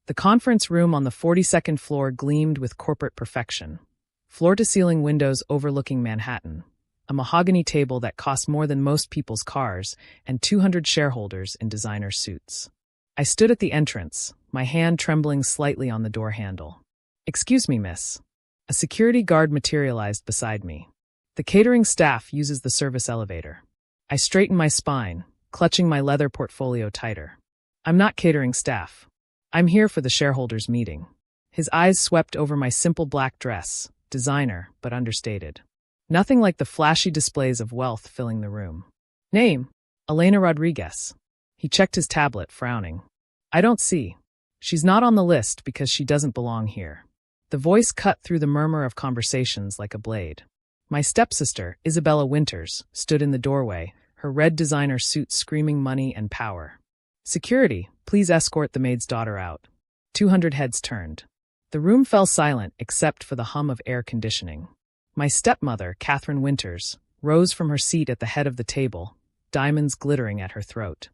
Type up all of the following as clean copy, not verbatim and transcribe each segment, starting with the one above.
The conference room on the 42nd floor gleamed with corporate perfection. Floor-to-ceiling windows overlooking Manhattan, a mahogany table that cost more than most people's cars, and 200 shareholders in designer suits. I stood at the entrance, my hand trembling slightly on the door handle. "Excuse me, miss." A security guard materialized beside me. "The catering staff uses the service elevator." I straightened my spine, clutching my leather portfolio tighter. "I'm not catering staff. I'm here for the shareholders' meeting." His eyes swept over my simple black dress, designer but understated. Nothing like the flashy displays of wealth filling the room. "Name? Elena Rodriguez." He checked his tablet, frowning. "I don't see. She's not on the list because she doesn't belong here." The voice cut through the murmur of conversations like a blade. My stepsister, Isabella Winters, stood in the doorway, her red designer suit screaming money and power. "Security, please escort the maid's daughter out." 200 heads turned. The room fell silent except for the hum of air conditioning. My stepmother, Catherine Winters, rose from her seat at the head of the table, diamonds glittering at her throat.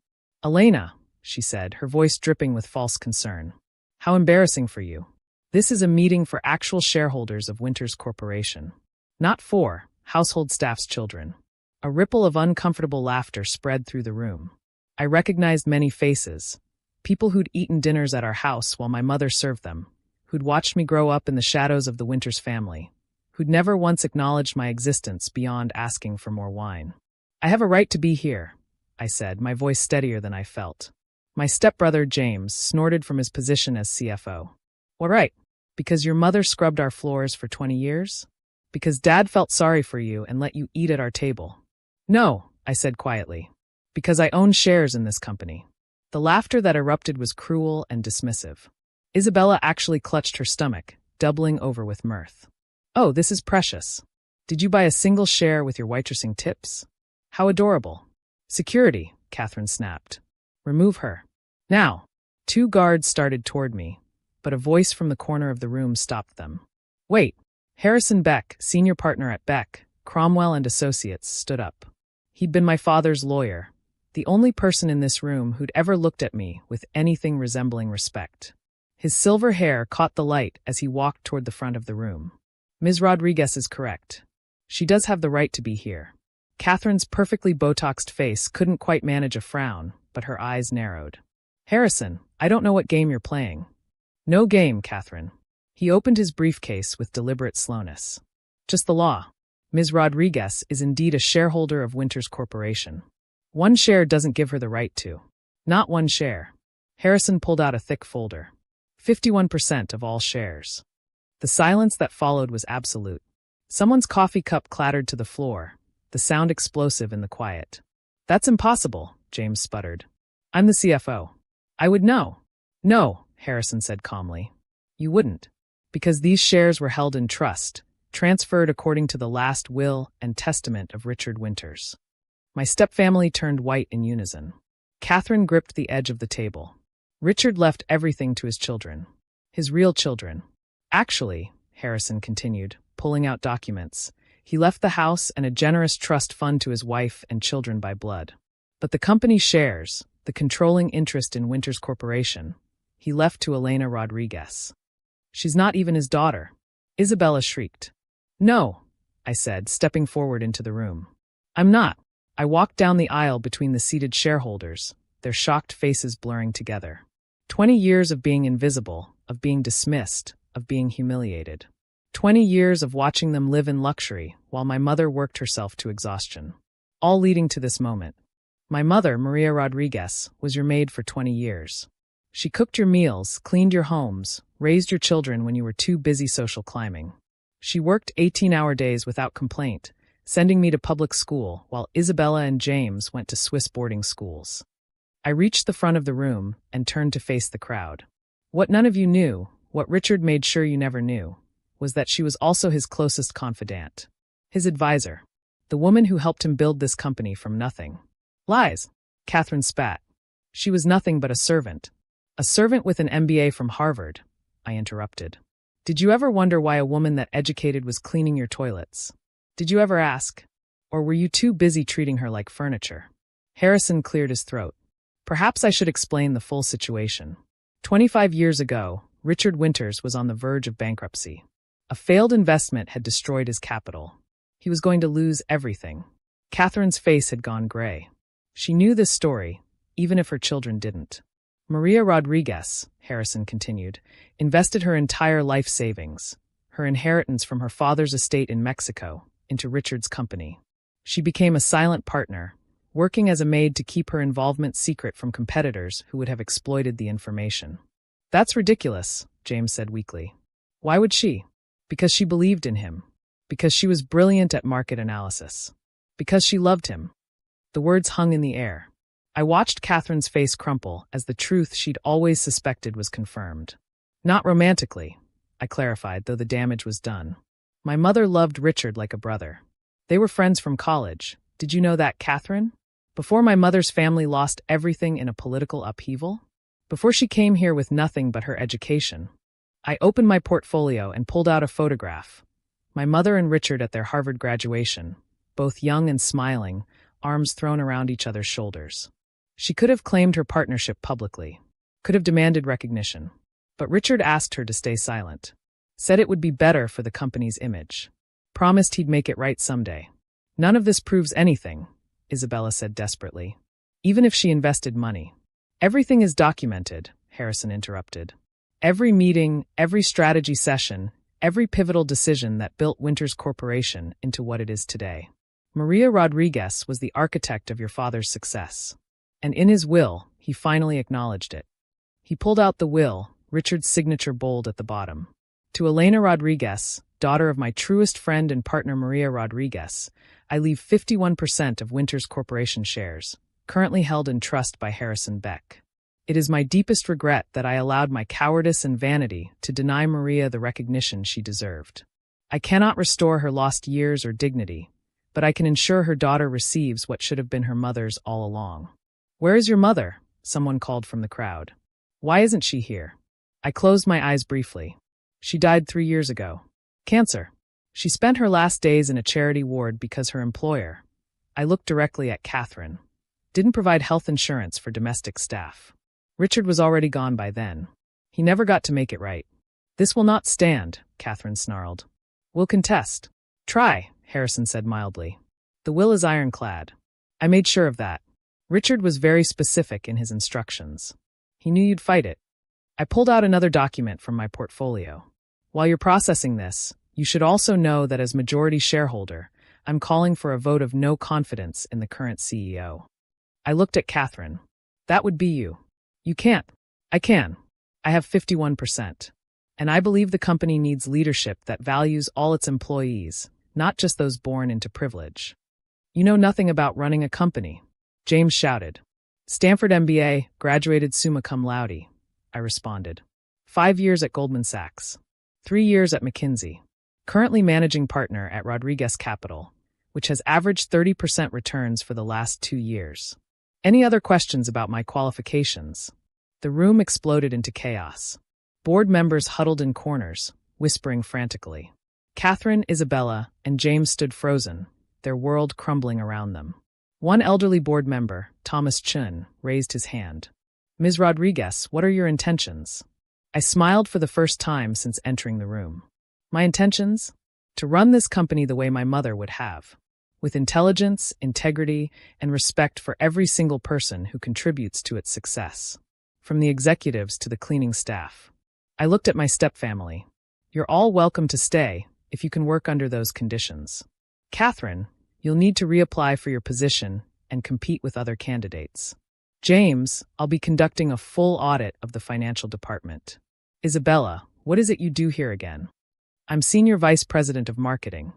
"Elena," she said, her voice dripping with false concern. "How embarrassing for you. This is a meeting for actual shareholders of Winters Corporation. Not for household staff's children." A ripple of uncomfortable laughter spread through the room. I recognized many faces. People who'd eaten dinners at our house while my mother served them, who'd watched me grow up in the shadows of the Winters family, who'd never once acknowledged my existence beyond asking for more wine. "I have a right to be here," I said, my voice steadier than I felt. My stepbrother, James, snorted from his position as CFO. "What right? Because your mother scrubbed our floors for 20 years? Because Dad felt sorry for you and let you eat at our table?" "No," I said quietly. "Because I own shares in this company." The laughter that erupted was cruel and dismissive. Isabella actually clutched her stomach, doubling over with mirth. "Oh, this is precious. Did you buy a single share with your waitressing tips? How adorable." "Security," Catherine snapped. "Remove her. Now." 2 guards started toward me, but a voice from the corner of the room stopped them. "Wait." Harrison Beck, senior partner at Beck, Cromwell and Associates, stood up. He'd been my father's lawyer, the only person in this room who'd ever looked at me with anything resembling respect. His silver hair caught the light as he walked toward the front of the room. "Ms. Rodriguez is correct. She does have the right to be here." Catherine's perfectly Botoxed face couldn't quite manage a frown, but her eyes narrowed. "Harrison, I don't know what game you're playing." "No game, Catherine." He opened his briefcase with deliberate slowness. "Just the law. Ms. Rodriguez is indeed a shareholder of Winters Corporation. 1 share doesn't give her the right to. Not 1 share." Harrison pulled out a thick folder. 51% of all shares. The silence that followed was absolute. Someone's coffee cup clattered to the floor, the sound explosive in the quiet. "That's impossible," James sputtered. "I'm the CFO. I would know." "No," Harrison said calmly. "You wouldn't. Because these shares were held in trust, transferred according to the last will and testament of Richard Winters." My stepfamily turned white in unison. Catherine gripped the edge of the table. "Richard left everything to his children. His real children. Actually," Harrison continued, pulling out documents, "he left the house and a generous trust fund to his wife and children by blood. But the company shares, the controlling interest in Winters Corporation, he left to Elena Rodriguez. She's not even his daughter." Isabella shrieked. "No," I said, stepping forward into the room. "I'm not." I walked down the aisle between the seated shareholders, their shocked faces blurring together. 20 years of being invisible, of being dismissed, of being humiliated. 20 years of watching them live in luxury while my mother worked herself to exhaustion. All leading to this moment. My mother, Maria Rodriguez, was your maid for 20 years. She cooked your meals, cleaned your homes, raised your children when you were too busy social climbing. She worked 18-hour days without complaint, sending me to public school while Isabella and James went to Swiss boarding schools. I reached the front of the room and turned to face the crowd. What none of you knew, what Richard made sure you never knew, was that she was also his closest confidant. His advisor. The woman who helped him build this company from nothing. "Lies," Catherine spat. "She was nothing but a servant. A servant with an MBA from Harvard," I interrupted. "Did you ever wonder why a woman that educated was cleaning your toilets? Did you ever ask? Or were you too busy treating her like furniture?" Harrison cleared his throat. "Perhaps I should explain the full situation. 25 years ago, Richard Winters was on the verge of bankruptcy. A failed investment had destroyed his capital. He was going to lose everything. Catherine's face had gone gray. She knew this story, even if her children didn't. Maria Rodriguez, Harrison continued, invested her entire life savings, her inheritance from her father's estate in Mexico, into Richard's company. She became a silent partner, working as a maid to keep her involvement secret from competitors who would have exploited the information. That's ridiculous, James said weakly. Why would she? Because she believed in him. Because she was brilliant at market analysis. Because she loved him. The words hung in the air. I watched Catherine's face crumple as the truth she'd always suspected was confirmed. Not romantically, I clarified, though the damage was done. My mother loved Richard like a brother. They were friends from college. Did you know that, Catherine? Before my mother's family lost everything in a political upheaval? Before she came here with nothing but her education. I opened my portfolio and pulled out a photograph. My mother and Richard at their Harvard graduation, both young and smiling, arms thrown around each other's shoulders. She could have claimed her partnership publicly, could have demanded recognition. But Richard asked her to stay silent. Said it would be better for the company's image. Promised he'd make it right someday. None of this proves anything, Isabella said desperately. Even if she invested money. Everything is documented, Harrison interrupted. Every meeting, every strategy session, every pivotal decision that built Winters Corporation into what it is today. Maria Rodriguez was the architect of your father's success. And in his will, he finally acknowledged it. He pulled out the will, Richard's signature bold at the bottom. To Elena Rodriguez, daughter of my truest friend and partner Maria Rodriguez, I leave 51% of Winters Corporation shares, currently held in trust by Harrison Beck. It is my deepest regret that I allowed my cowardice and vanity to deny Maria the recognition she deserved. I cannot restore her lost years or dignity, but I can ensure her daughter receives what should have been her mother's all along. Where is your mother? Someone called from the crowd. Why isn't she here? I closed my eyes briefly. She died 3 years ago. Cancer. She spent her last days in a charity ward because her employer, I looked directly at Catherine, didn't provide health insurance for domestic staff. Richard was already gone by then. He never got to make it right. This will not stand, Catherine snarled. We'll contest. Try, Harrison said mildly. The will is ironclad. I made sure of that. Richard was very specific in his instructions. He knew you'd fight it. I pulled out another document from my portfolio. While you're processing this, you should also know that as majority shareholder, I'm calling for a vote of no confidence in the current CEO. I looked at Catherine. That would be you. You can't. I can. I have 51%. And I believe the company needs leadership that values all its employees, not just those born into privilege. You know nothing about running a company, James shouted. Stanford MBA, graduated summa cum laude, I responded. 5 years at Goldman Sachs. 3 years at McKinsey. Currently managing partner at Rodriguez Capital, which has averaged 30% returns for the last 2 years. Any other questions about my qualifications? The room exploded into chaos. Board members huddled in corners, whispering frantically. Catherine, Isabella, and James stood frozen, their world crumbling around them. One elderly board member, Thomas Chun, raised his hand. Ms. Rodriguez, what are your intentions? I smiled for the first time since entering the room. My intentions? To run this company the way my mother would have. With intelligence, integrity, and respect for every single person who contributes to its success. From the executives to the cleaning staff. I looked at my stepfamily. You're all welcome to stay, if you can work under those conditions. Catherine, you'll need to reapply for your position and compete with other candidates. James, I'll be conducting a full audit of the financial department. Isabella, what is it you do here again? I'm Senior Vice President of Marketing.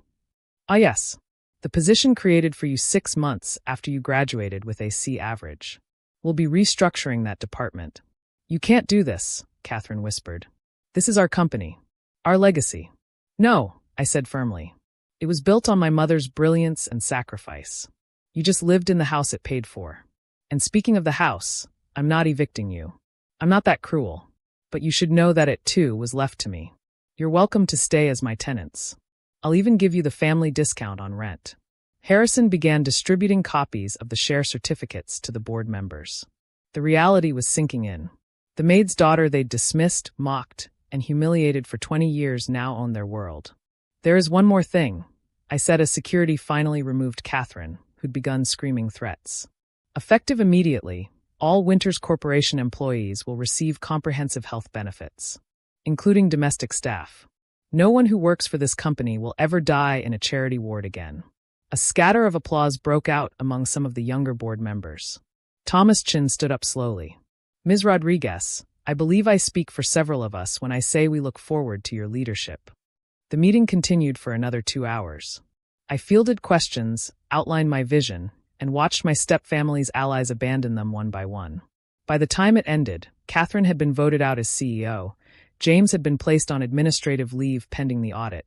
Ah yes. The position created for you 6 months after you graduated with a C average. We'll be restructuring that department. You can't do this, Catherine whispered. This is our company. Our legacy. No, I said firmly. It was built on my mother's brilliance and sacrifice. You just lived in the house it paid for. And speaking of the house, I'm not evicting you. I'm not that cruel. But you should know that it too was left to me. You're welcome to stay as my tenants. I'll even give you the family discount on rent. Harrison began distributing copies of the share certificates to the board members. The reality was sinking in. The maid's daughter they'd dismissed, mocked, and humiliated for 20 years now owned their world. "There is one more thing," I said as security finally removed Catherine, who'd begun screaming threats. "Effective immediately, all Winters Corporation employees will receive comprehensive health benefits, including domestic staff. No one who works for this company will ever die in a charity ward again." A scatter of applause broke out among some of the younger board members. Thomas Chin stood up slowly. "Ms. Rodriguez, I believe I speak for several of us when I say we look forward to your leadership." The meeting continued for another 2 hours. I fielded questions, outlined my vision, and watched my stepfamily's allies abandon them one by one. By the time it ended, Catherine had been voted out as CEO, James had been placed on administrative leave pending the audit,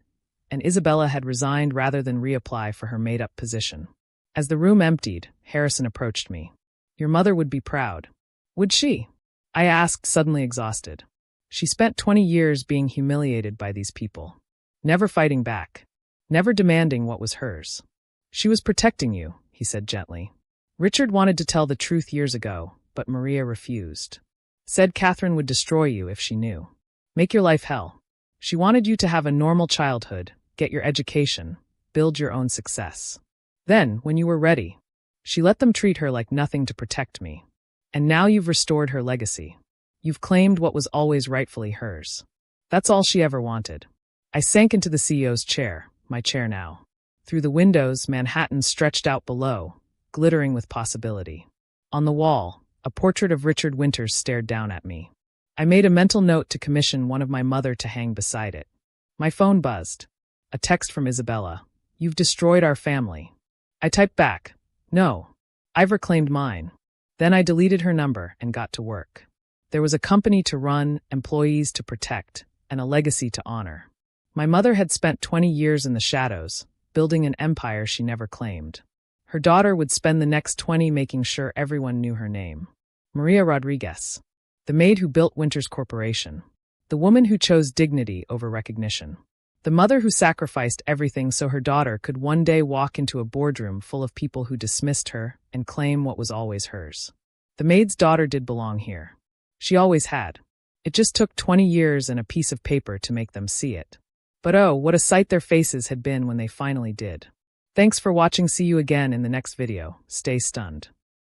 and Isabella had resigned rather than reapply for her made-up position. As the room emptied, Harrison approached me. "Your mother would be proud." "Would she?" I asked, suddenly exhausted. "She spent 20 years being humiliated by these people, never fighting back, never demanding what was hers. She was protecting you," he said gently. "Richard wanted to tell the truth years ago, but Maria refused. Said Catherine would destroy you if she knew. Make your life hell. She wanted you to have a normal childhood, get your education, build your own success. Then, when you were ready, she let them treat her like nothing to protect me. And now you've restored her legacy. You've claimed what was always rightfully hers. That's all she ever wanted." I sank into the CEO's chair, my chair now. Through the windows, Manhattan stretched out below, glittering with possibility. On the wall, a portrait of Richard Winters stared down at me. I made a mental note to commission one of my mother to hang beside it. My phone buzzed. A text from Isabella. "You've destroyed our family." I typed back, "No, I've reclaimed mine." Then I deleted her number and got to work. There was a company to run, employees to protect, and a legacy to honor. My mother had spent 20 years in the shadows, building an empire she never claimed. Her daughter would spend the next 20 making sure everyone knew her name. Maria Rodriguez, the maid who built Winters Corporation, the woman who chose dignity over recognition, the mother who sacrificed everything so her daughter could one day walk into a boardroom full of people who dismissed her and claim what was always hers. The maid's daughter did belong here. She always had. It just took 20 years and a piece of paper to make them see it. But oh, what a sight their faces had been when they finally did. Thanks for watching. See you again in the next video. Stay stunned.